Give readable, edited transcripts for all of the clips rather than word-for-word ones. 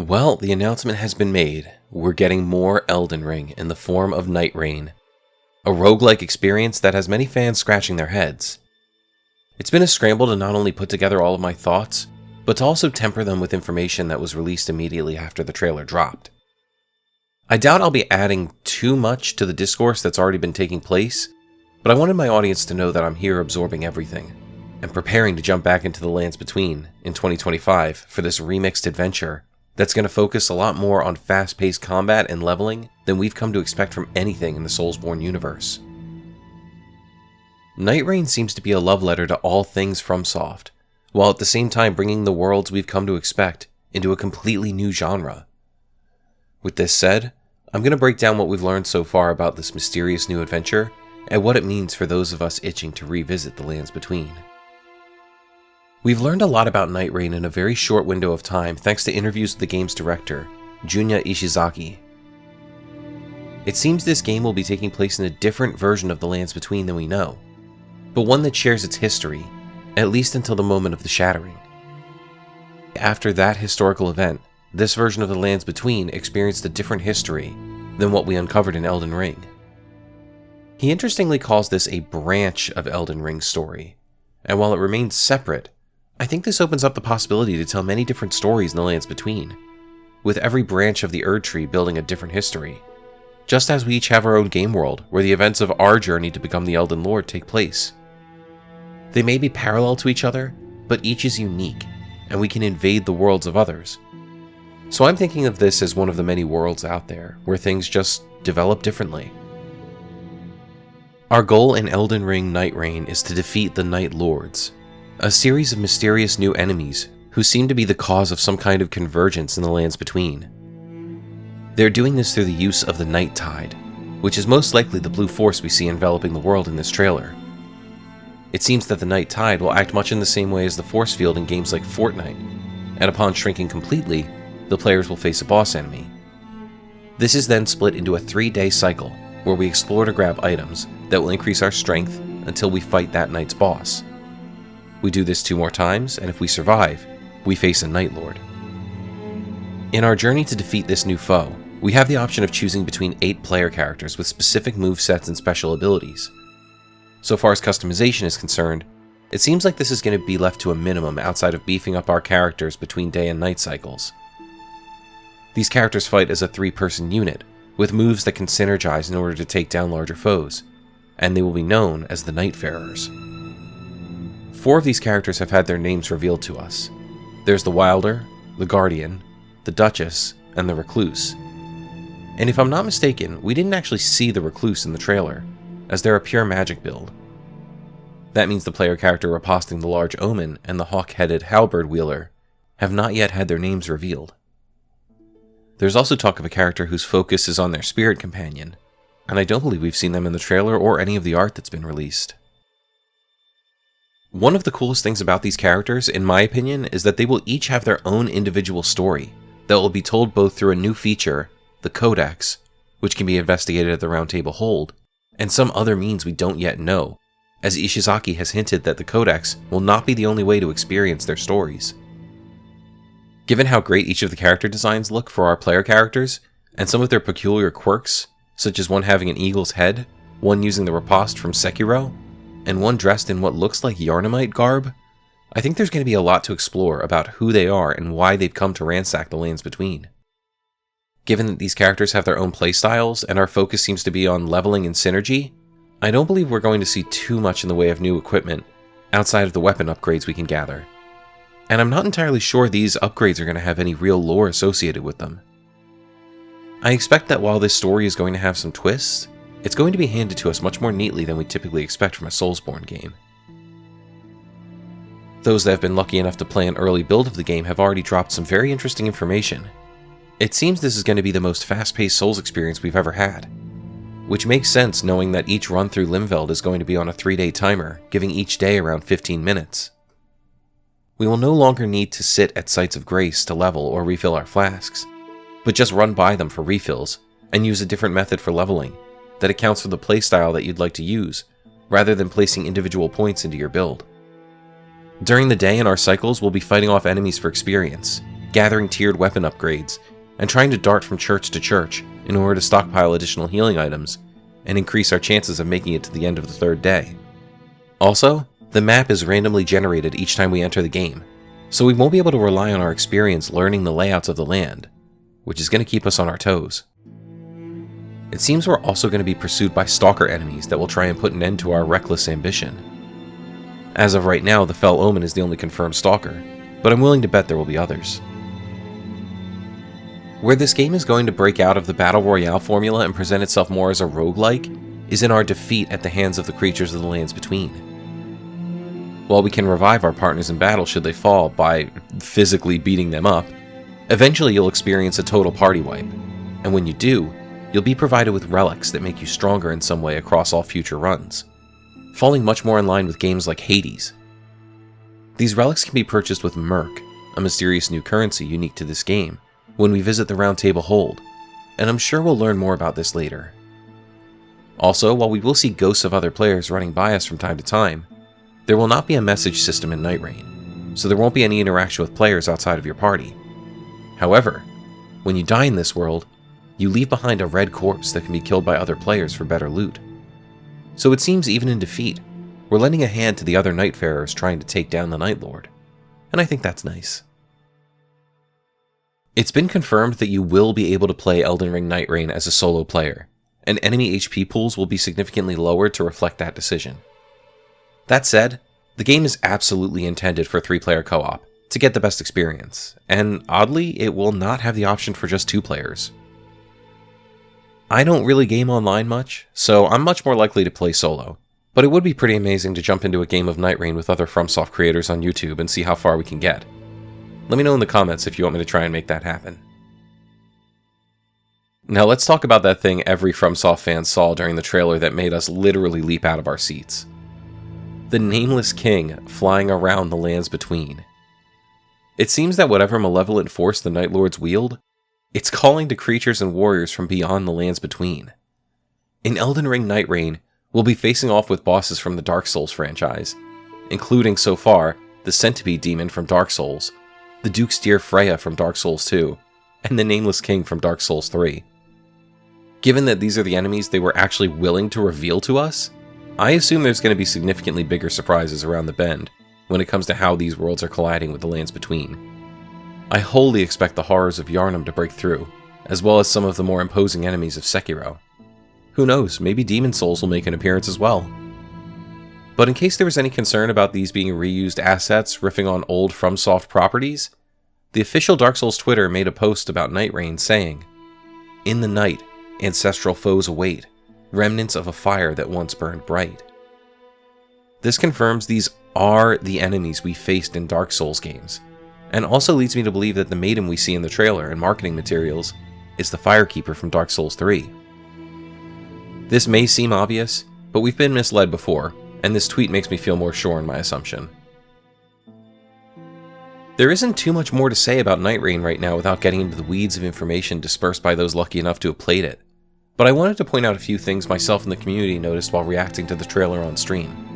Well, the announcement has been made. We're getting more Elden Ring in the form of Nightreign, a roguelike experience that has many fans scratching their heads. It's been a scramble to not only put together all of my thoughts, but to also temper them with information that was released immediately after the trailer dropped. I doubt I'll be adding too much to the discourse that's already been taking place, but I wanted my audience to know that I'm here absorbing everything, and preparing to jump back into the Lands Between in 2025 for this remixed adventure that's going to focus a lot more on fast-paced combat and leveling than we've come to expect from anything in the Soulsborne universe. Nightreign seems to be a love letter to all things FromSoft, while at the same time bringing the worlds we've come to expect into a completely new genre. With this said, I'm going to break down what we've learned so far about this mysterious new adventure and what it means for those of us itching to revisit the Lands Between. We've learned a lot about Nightreign in a very short window of time thanks to interviews with the game's director, Junya Ishizaki. It seems this game will be taking place in a different version of the Lands Between than we know, but one that shares its history, at least until the moment of the Shattering. After that historical event, this version of the Lands Between experienced a different history than what we uncovered in Elden Ring. He interestingly calls this a branch of Elden Ring's story, and while it remains separate, I think this opens up the possibility to tell many different stories in the Lands Between, with every branch of the Erd Tree building a different history, just as we each have our own game world where the events of our journey to become the Elden Lord take place. They may be parallel to each other, but each is unique, and we can invade the worlds of others. So I'm thinking of this as one of the many worlds out there where things just develop differently. Our goal in Elden Ring Nightreign is to defeat the Night Lords, a series of mysterious new enemies who seem to be the cause of some kind of convergence in the Lands Between. They're doing this through the use of the Night Tide, which is most likely the blue force we see enveloping the world in this trailer. It seems that the Night Tide will act much in the same way as the force field in games like Fortnite, and upon shrinking completely, the players will face a boss enemy. This is then split into a 3-day cycle, where we explore to grab items that will increase our strength until we fight that night's boss. We do this 2 more times, and if we survive, we face a Night Lord. In our journey to defeat this new foe, we have the option of choosing between 8 player characters with specific movesets and special abilities. So far as customization is concerned, it seems like this is going to be left to a minimum outside of beefing up our characters between day and night cycles. These characters fight as a 3-person unit, with moves that can synergize in order to take down larger foes, and they will be known as the Nightfarers. 4 of these characters have had their names revealed to us. There's the Wilder, the Guardian, the Duchess, and the Recluse. And if I'm not mistaken, we didn't actually see the Recluse in the trailer, as they're a pure magic build. That means the player character riposting the Large Omen and the hawk-headed halberd wielder have not yet had their names revealed. There's also talk of a character whose focus is on their spirit companion, and I don't believe we've seen them in the trailer or any of the art that's been released. One of the coolest things about these characters, in my opinion, is that they will each have their own individual story that will be told both through a new feature, the Codex, which can be investigated at the Round Table Hold, and some other means we don't yet know, as Ishizaki has hinted that the Codex will not be the only way to experience their stories. Given how great each of the character designs look for our player characters, and some of their peculiar quirks, such as one having an eagle's head, one using the riposte from Sekiro, and one dressed in what looks like Yarnamite garb, I think there's going to be a lot to explore about who they are and why they've come to ransack the Lands Between. Given that these characters have their own playstyles, and our focus seems to be on leveling and synergy, I don't believe we're going to see too much in the way of new equipment, outside of the weapon upgrades we can gather. And I'm not entirely sure these upgrades are going to have any real lore associated with them. I expect that while this story is going to have some twists, it's going to be handed to us much more neatly than we typically expect from a Soulsborne game. Those that have been lucky enough to play an early build of the game have already dropped some very interesting information. It seems this is going to be the most fast-paced Souls experience we've ever had, which makes sense knowing that each run through Limveld is going to be on a 3-day timer, giving each day around 15 minutes. We will no longer need to sit at sites of grace to level or refill our flasks, but just run by them for refills, and use a different method for leveling that accounts for the playstyle that you'd like to use, rather than placing individual points into your build. During the day in our cycles, we'll be fighting off enemies for experience, gathering tiered weapon upgrades, and trying to dart from church to church in order to stockpile additional healing items and increase our chances of making it to the end of the third day. Also, the map is randomly generated each time we enter the game, so we won't be able to rely on our experience learning the layouts of the land, which is going to keep us on our toes. It seems we're also going to be pursued by stalker enemies that will try and put an end to our reckless ambition. As of right now, the Fell Omen is the only confirmed stalker, but I'm willing to bet there will be others. Where this game is going to break out of the Battle Royale formula and present itself more as a roguelike is in our defeat at the hands of the creatures of the lands between. While we can revive our partners in battle should they fall by physically beating them up, eventually you'll experience a total party wipe, and when you do, you'll be provided with relics that make you stronger in some way across all future runs, falling much more in line with games like Hades. These relics can be purchased with Merc, a mysterious new currency unique to this game, when we visit the Round Table Hold, and I'm sure we'll learn more about this later. Also, while we will see ghosts of other players running by us from time to time, there will not be a message system in Nightreign, so there won't be any interaction with players outside of your party. However, when you die in this world, you leave behind a red corpse that can be killed by other players for better loot. So it seems even in defeat, we're lending a hand to the other Nightfarers trying to take down the Night Lord, and I think that's nice. It's been confirmed that you will be able to play Elden Ring Nightreign as a solo player, and enemy HP pools will be significantly lowered to reflect that decision. That said, the game is absolutely intended for 3-player co-op, to get the best experience, and oddly, it will not have the option for just 2 players. I don't really game online much, so I'm much more likely to play solo, but it would be pretty amazing to jump into a game of Nightreign with other FromSoft creators on YouTube and see how far we can get. Let me know in the comments if you want me to try and make that happen. Now let's talk about that thing every FromSoft fan saw during the trailer that made us literally leap out of our seats. The Nameless King flying around the lands between. It seems that whatever malevolent force the Night Lords wield, it's calling to creatures and warriors from beyond the lands between. In Elden Ring Nightreign, we'll be facing off with bosses from the Dark Souls franchise, including, so far, the Centipede Demon from Dark Souls, the Duke's Dear Freya from Dark Souls 2, and the Nameless King from Dark Souls 3. Given that these are the enemies they were actually willing to reveal to us, I assume there's going to be significantly bigger surprises around the bend when it comes to how these worlds are colliding with the lands between. I wholly expect the horrors of Yharnam to break through, as well as some of the more imposing enemies of Sekiro. Who knows, maybe Demon Souls will make an appearance as well. But in case there was any concern about these being reused assets riffing on old FromSoft properties, the official Dark Souls Twitter made a post about Nightreign saying, "In the night, ancestral foes await, remnants of a fire that once burned bright." This confirms these are the enemies we faced in Dark Souls games, and also leads me to believe that the maiden we see in the trailer and marketing materials is the Firekeeper from Dark Souls 3. This may seem obvious, but we've been misled before, and this tweet makes me feel more sure in my assumption. There isn't too much more to say about Nightreign right now without getting into the weeds of information dispersed by those lucky enough to have played it, but I wanted to point out a few things myself and the community noticed while reacting to the trailer on stream.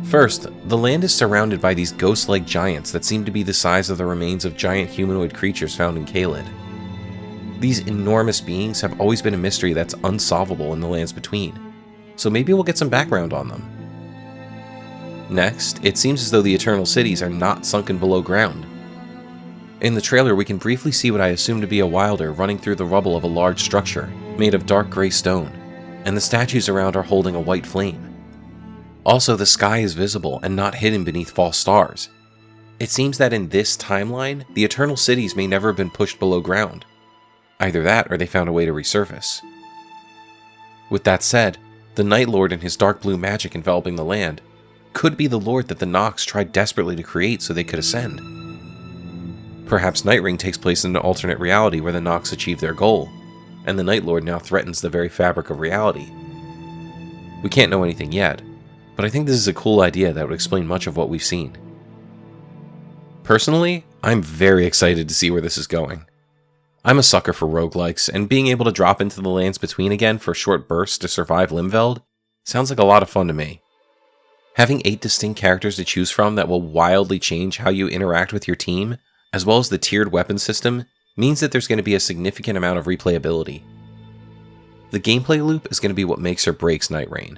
First, the land is surrounded by these ghost-like giants that seem to be the size of the remains of giant humanoid creatures found in Caelid. These enormous beings have always been a mystery that's unsolvable in the lands between, so maybe we'll get some background on them. Next, it seems as though the Eternal Cities are not sunken below ground. In the trailer, we can briefly see what I assume to be a wilder running through the rubble of a large structure made of dark gray stone, and the statues around are holding a white flame. Also, the sky is visible and not hidden beneath false stars. It seems that in this timeline, the Eternal Cities may never have been pushed below ground. Either that, or they found a way to resurface. With that said, the Night Lord and his dark blue magic enveloping the land could be the Lord that the Nox tried desperately to create so they could ascend. Perhaps Nightreign takes place in an alternate reality where the Nox achieve their goal, and the Night Lord now threatens the very fabric of reality. We can't know anything yet, but I think this is a cool idea that would explain much of what we've seen. Personally, I'm very excited to see where this is going. I'm a sucker for roguelikes, and being able to drop into the lands between again for short bursts to survive Limveld sounds like a lot of fun to me. Having 8 distinct characters to choose from that will wildly change how you interact with your team as well as the tiered weapon system, means that there's going to be a significant amount of replayability. The gameplay loop is going to be what makes or breaks Nightreign.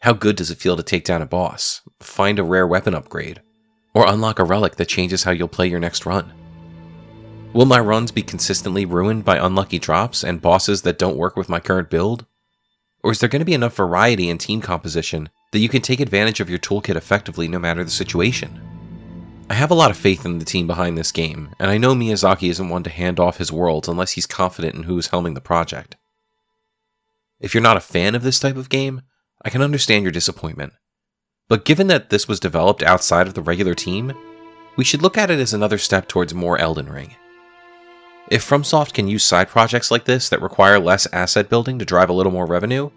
How good does it feel to take down a boss, find a rare weapon upgrade, or unlock a relic that changes how you'll play your next run? Will my runs be consistently ruined by unlucky drops and bosses that don't work with my current build? Or is there going to be enough variety in team composition that you can take advantage of your toolkit effectively no matter the situation? I have a lot of faith in the team behind this game, and I know Miyazaki isn't one to hand off his worlds unless he's confident in who is helming the project. If you're not a fan of this type of game, I can understand your disappointment. But given that this was developed outside of the regular team, we should look at it as another step towards more Elden Ring. If FromSoft can use side projects like this that require less asset building to drive a little more revenue,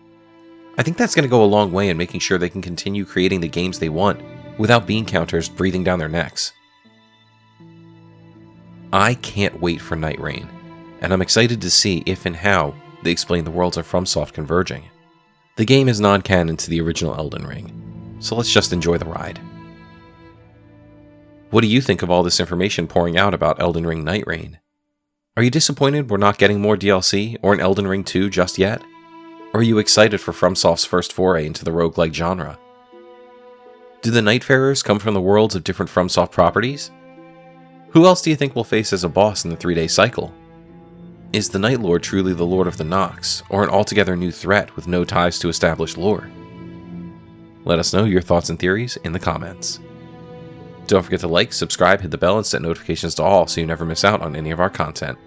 I think that's going to go a long way in making sure they can continue creating the games they want without bean counters breathing down their necks. I can't wait for Nightreign, and I'm excited to see if and how they explain the worlds of FromSoft converging. The game is non-canon to the original Elden Ring, so let's just enjoy the ride. What do you think of all this information pouring out about Elden Ring Nightreign? Are you disappointed we're not getting more DLC or an Elden Ring 2 just yet? Or are you excited for FromSoft's first foray into the roguelike genre? Do the Nightfarers come from the worlds of different FromSoft properties? Who else do you think will face as a boss in the 3-day cycle? Is the Night Lord truly the Lord of the Nox, or an altogether new threat with no ties to established lore? Let us know your thoughts and theories in the comments. Don't forget to like, subscribe, hit the bell, and set notifications to all so you never miss out on any of our content.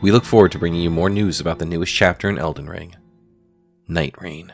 We look forward to bringing you more news about the newest chapter in Elden Ring, Nightreign.